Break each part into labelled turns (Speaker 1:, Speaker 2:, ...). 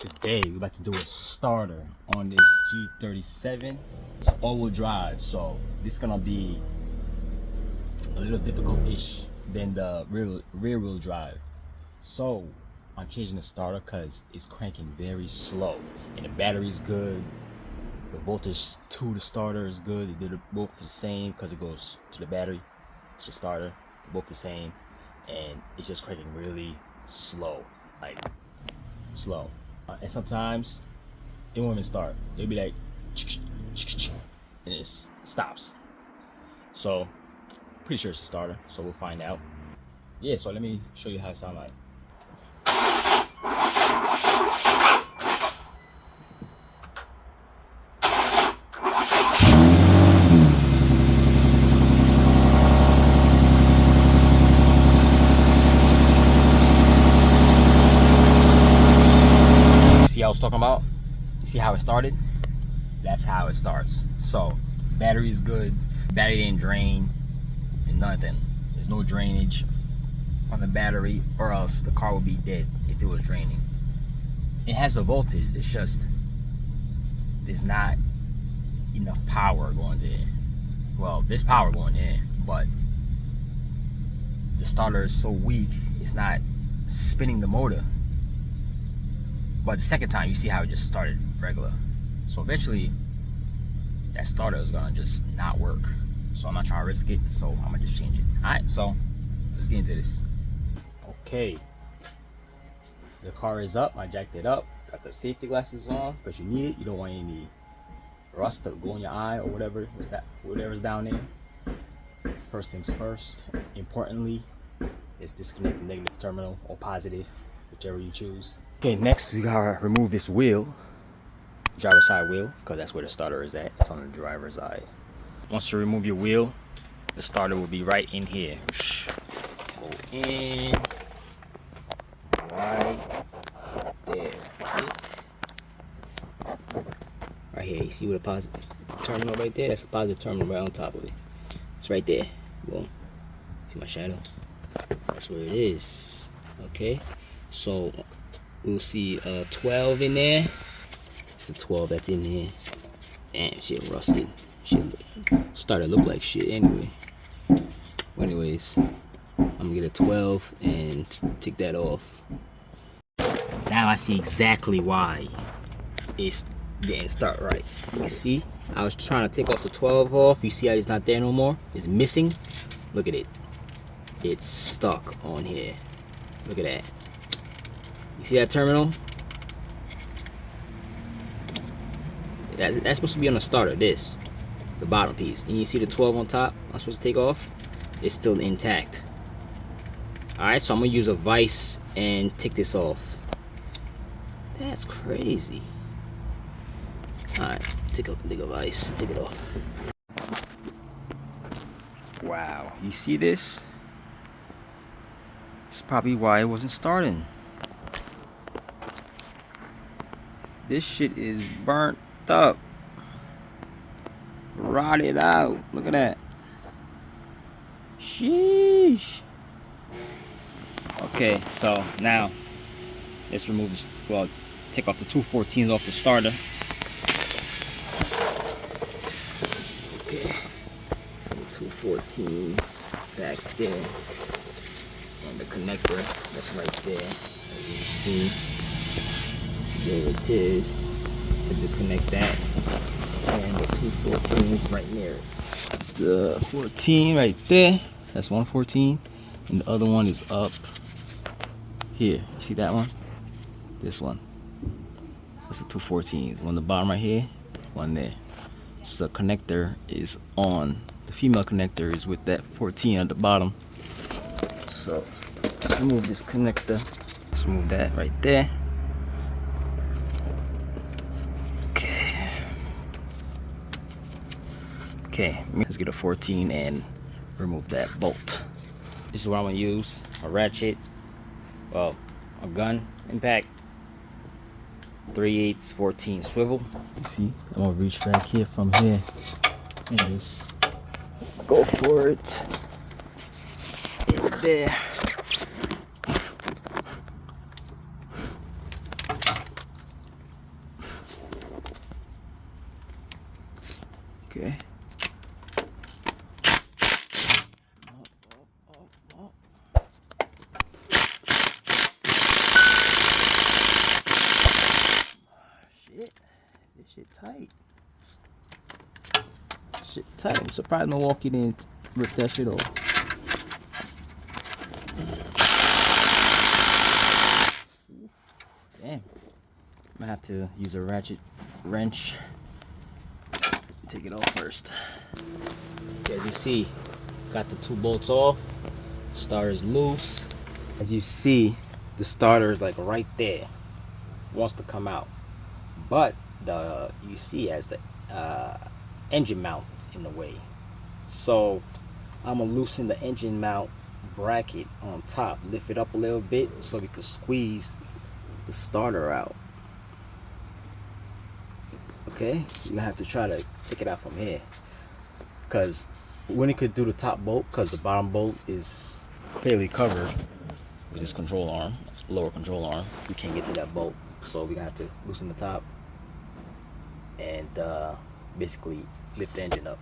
Speaker 1: Today we're about to do a starter on this G37. It's all-wheel drive, so this is gonna be a little difficult-ish than the rear-wheel drive. So I'm changing the starter because it's cranking very slow, and the battery's good. The voltage to the starter is good. They're both the same because it goes to the battery, to the starter. They're both the same, and it's just cranking really slow, like slow. And sometimes it won't even start. It'll be like, and it stops. So pretty sure it's a starter. So we'll find out. Yeah. So let me show you how it sounds like. See how I was talking about? You see how it started? That's how it starts. So battery is good. Battery didn't drain and nothing. There's no drainage on the battery, or else the car would be dead if it was draining. It has a voltage. It's just there's not enough power going there. Well, there's power going there, but the starter is so weak, it's not spinning the motor. But the second time, you see how it just started regular. So eventually, that starter is gonna just not work. So I'm not trying to risk it, so I'm gonna just change it. Alright, so let's get into this. Okay, the car is up. I jacked it up. Got the safety glasses on because you need it. You don't want any rust to go in your eye or whatever. Whatever's down there. First things first, importantly, is disconnect the negative terminal or positive, whichever you choose. Okay, next we gotta remove this wheel, driver's side wheel, because that's where the starter is at. It's on the driver's side. Once you remove your wheel, the starter will be right in here. Go in, right there. See it? Right here, you see what a positive terminal right there? That's a positive terminal right on top of it. It's right there. Boom. See my shadow? That's where it is. Okay, so we'll see 12 in there. It's the 12 that's in here. Damn, shit rusted. Shit started to look like shit anyway. But anyways, I'm gonna get a 12 and take that off. Now I see exactly why it's didn't start right. You see, I was trying to take off the 12 off. You see how it's not there no more? It's missing. Look at it. It's stuck on here. Look at that. You see that terminal? That's supposed to be on the starter, this. The bottom piece. And you see the 12 on top I'm supposed to take off? It's still intact. Alright, so I'm going to use a vise and take this off. That's crazy. Alright, take a vise, take it off. Wow, you see this? It's probably why it wasn't starting. This shit is burnt up, rotted out. Look at that. Sheesh. Okay, so now let's remove this. Well, take off the 214s off the starter. Okay, so the 214s back there, and the connector that's right there, as you see. There it is. To disconnect that, and the 214s right there. It's the 14 right there. That's 114, and the other one is up here. See that one? This one. That's the 214s. One on the bottom right here, one there. So the connector is on. The female connector is with that 14 at the bottom. So let's remove this connector. Let's remove that right there. Okay, let's get a 14 and remove that bolt. This is what I'm gonna use: a ratchet, well, a gun impact, 3/8 14 swivel. You see, I'm gonna reach back here from here and just go for it. It's there. Okay. Shit, this shit tight. Shit tight. I'm surprised Milwaukee didn't rip that shit off. Damn. I'm gonna have to use a ratchet wrench. Take it off first. Okay, as you see, got the 2 bolts off. Starter's loose. As you see, the starter is like right there. Wants to come out, but you see as the engine mount is in the way. So I'm gonna loosen the engine mount bracket on top, lift it up a little bit so we can squeeze the starter out. Okay, you're gonna have to try to take it out from here, because when it could do the top bolt, because the bottom bolt is clearly covered with this control arm, lower control arm, we can't get to that bolt. So we're gonna have to loosen the top and basically lift the engine up.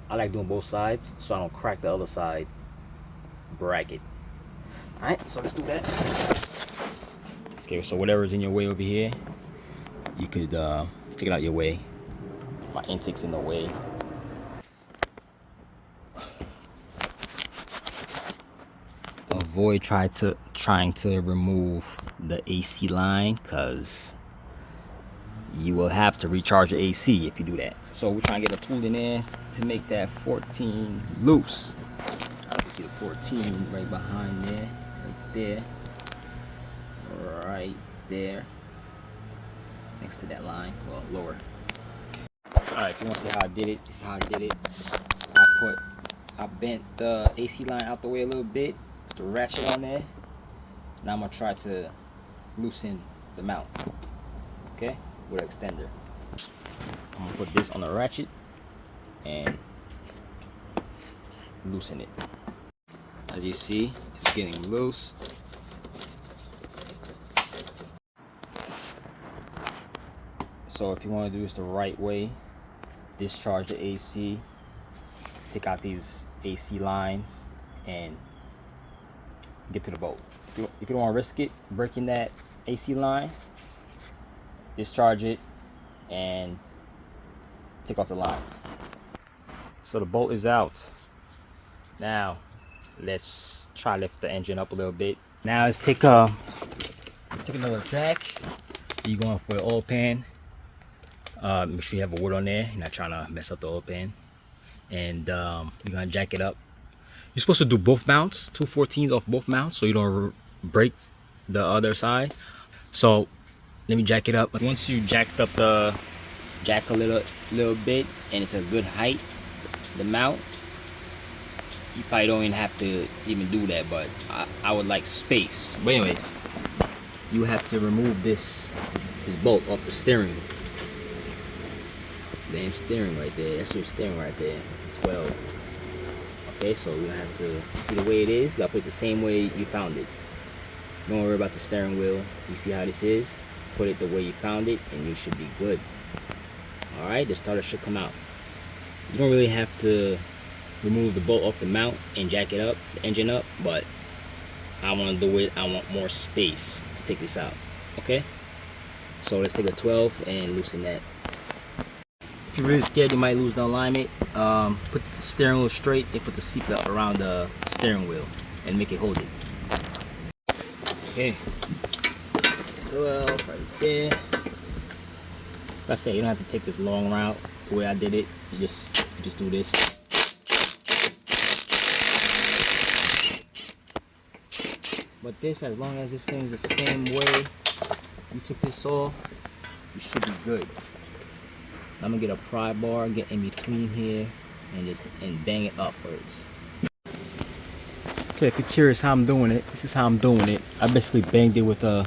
Speaker 1: I like doing both sides so I don't crack the other side bracket. Alright, so let's do that. Okay, so whatever's in your way over here, you could take it out your way. My intake's in the way. Avoid trying to remove the AC line, because you will have to recharge your AC if you do that. So we're trying to get a tool in there to make that 14 loose. I can see the 14 right behind there, right there, next to that line, well, lower. Alright, if you want to see how I did it, this is how I did it. I bent the AC line out the way a little bit, the ratchet on there. Now I'm gonna try to loosen the mount, okay, with an extender. I'm gonna put this on the ratchet and loosen it. As you see, it's getting loose. So if you want to do this the right way, discharge the AC, take out these AC lines, and get to the bolt. If you don't want to risk it breaking that AC line, discharge it and take off the lines. So the bolt is out. Now let's try to lift the engine up a little bit. Now let's take another jack. You're going for the oil pan. Make sure you have a wood on there. You're not trying to mess up the oil pan. And you're gonna jack it up. You're supposed to do both mounts, 214s off both mounts, so you don't break the other side. So let me jack it up. Once you jacked up the jack a little bit and it's a good height, the mount, you probably don't even have to even do that, but I would like space. But anyways, you have to remove this bolt off the steering. Damn steering right there. That's your steering right there. That's the 12. Okay, so you have to see the way it is. You gotta put it the same way you found it. Don't worry about the steering wheel. You see how this is? Put it the way you found it and you should be good. Alright, the starter should come out. You don't really have to remove the bolt off the mount and jack it up, the engine up, but I want to do it. I want more space to take this out. Okay, so let's take a 12 and loosen that. If you're really scared you might lose the alignment, put the steering wheel straight and put the seatbelt around the steering wheel and make it hold it. Okay, 12 right there. Like I said, you don't have to take this long route the way I did it. You just do this. But this, as long as this thing's the same way you took this off, you should be good. I'm gonna get a pry bar, get in between here, and bang it upwards. Okay, if you're curious how I'm doing it, this is how I'm doing it. I basically banged it with a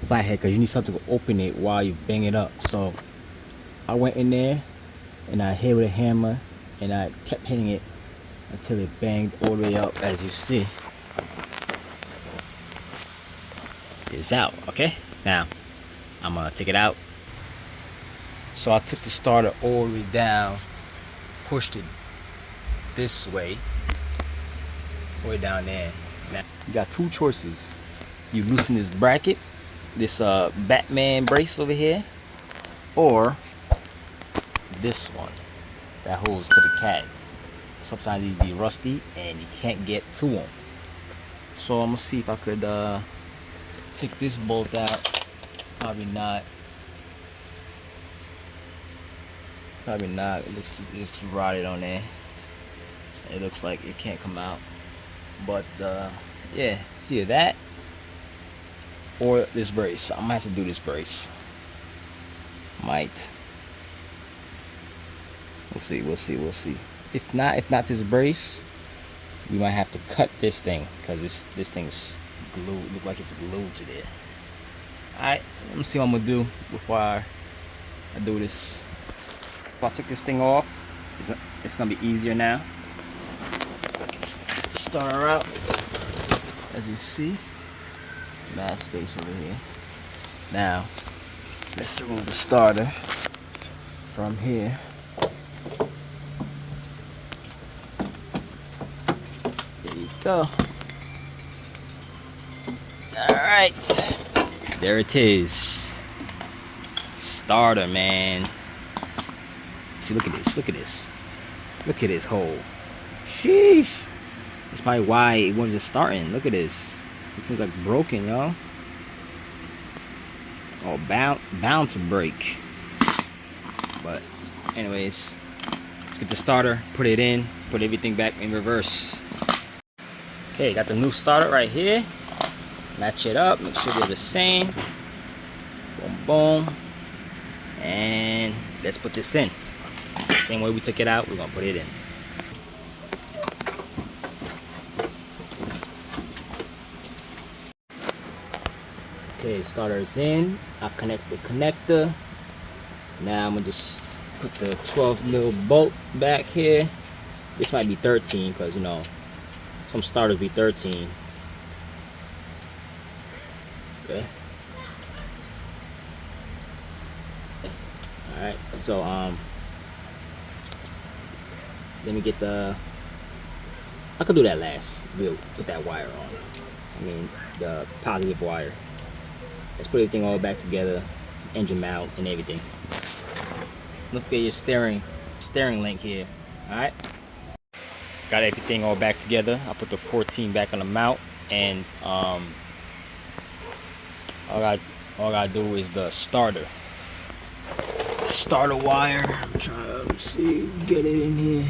Speaker 1: flathead because you need something to open it while you bang it up. So I went in there and I hit with a hammer and I kept hitting it until it banged all the way up. As you see, it's out. Okay, now I'm gonna take it out. So I took the starter all the way down pushed it this way down there. Now you got two choices. You loosen this bracket, this Batman brace over here, or this one that holds to the cat. Sometimes these be rusty and you can't get to them. So I'm gonna see if I could take this bolt out. Probably not. Probably not. It looks rotted on there. It looks like it can't come out. But yeah, it's either that or this brace. I'm gonna have to do this brace. Might. We'll see. If not this brace, we might have to cut this thing because this thing's glued. Look like it's glued to there. Alright, let me see what I'm gonna do before I do this. If I take this thing off, it's gonna be easier now. Let's start her out. As you see, mad space over here. Now, let's remove the starter from here. There you go. Alright. There it is. Starter, man. See, look at this. Look at this hole. Sheesh. That's probably why it wasn't starting. Look at this. This thing's like broken, y'all. Oh, bound to break. But anyways, let's get the starter, put it in, put everything back in reverse. Okay, got the new starter right here. Match it up, make sure they're the same. Boom, boom. And let's put this in. Same way we took it out, we're gonna put it in. Okay, starter is in. I connect the connector. Now I'm gonna just put the 12mm bolt back here. This might be 13 because, you know, some starters be 13. Okay. Alright, so let me get the, I could do that last. We'll put that wire on. I mean the positive wire. Let's put everything all back together, engine mount and everything. Don't forget your steering link here. Alright. Got everything all back together. I put the 14 back on the mount, and all I gotta do is the starter wire. I'm trying to see, get it in here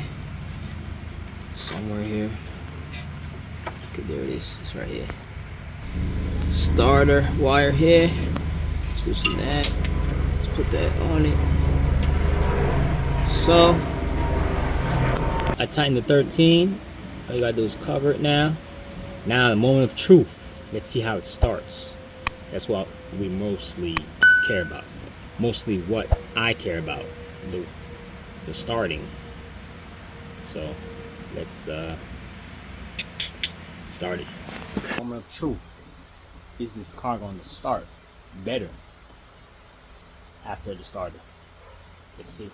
Speaker 1: somewhere here. Okay, there it is. It's right here. Starter wire here. Let's loosen that. Let's put that on it. So I tightened the 13. All you gotta do is cover it now. Now the moment of truth. Let's see how it starts. That's what we mostly care about. Mostly what I care about. The starting. So let's start it. The moment of truth. Is this car going to start better after the starter? Let's see.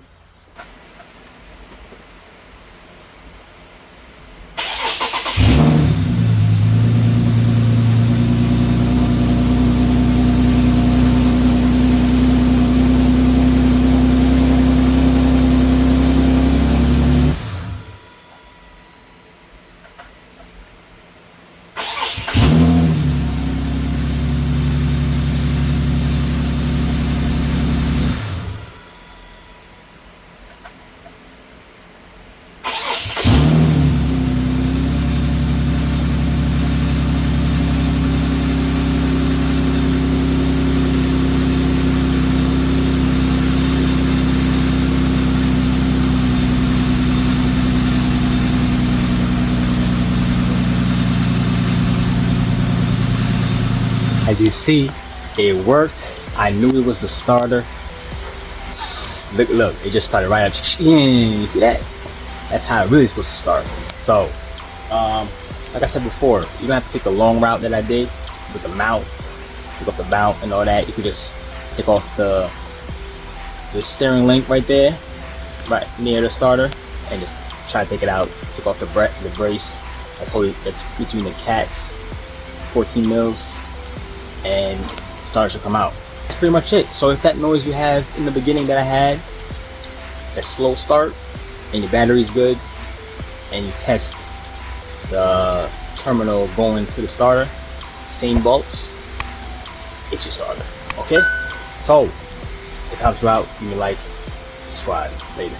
Speaker 1: As you see, it worked. I knew it was the starter. Look, it just started right up. You see that? That's how it really supposed to start. So, like I said before, you don't have to take the long route that I did with the mount. Take off the mount and all that. You can just take off the steering link right there, right near the starter. and just try to take it out. Take off the brace that's between the cats, 14 mils, and the starter should come out. That's pretty much it. So if that noise you have in the beginning that I had, that slow start, and your battery's good, and you test the terminal going to the starter, same bolts, it's your starter. Okay? So if it helps you out, give me a like, subscribe. Later.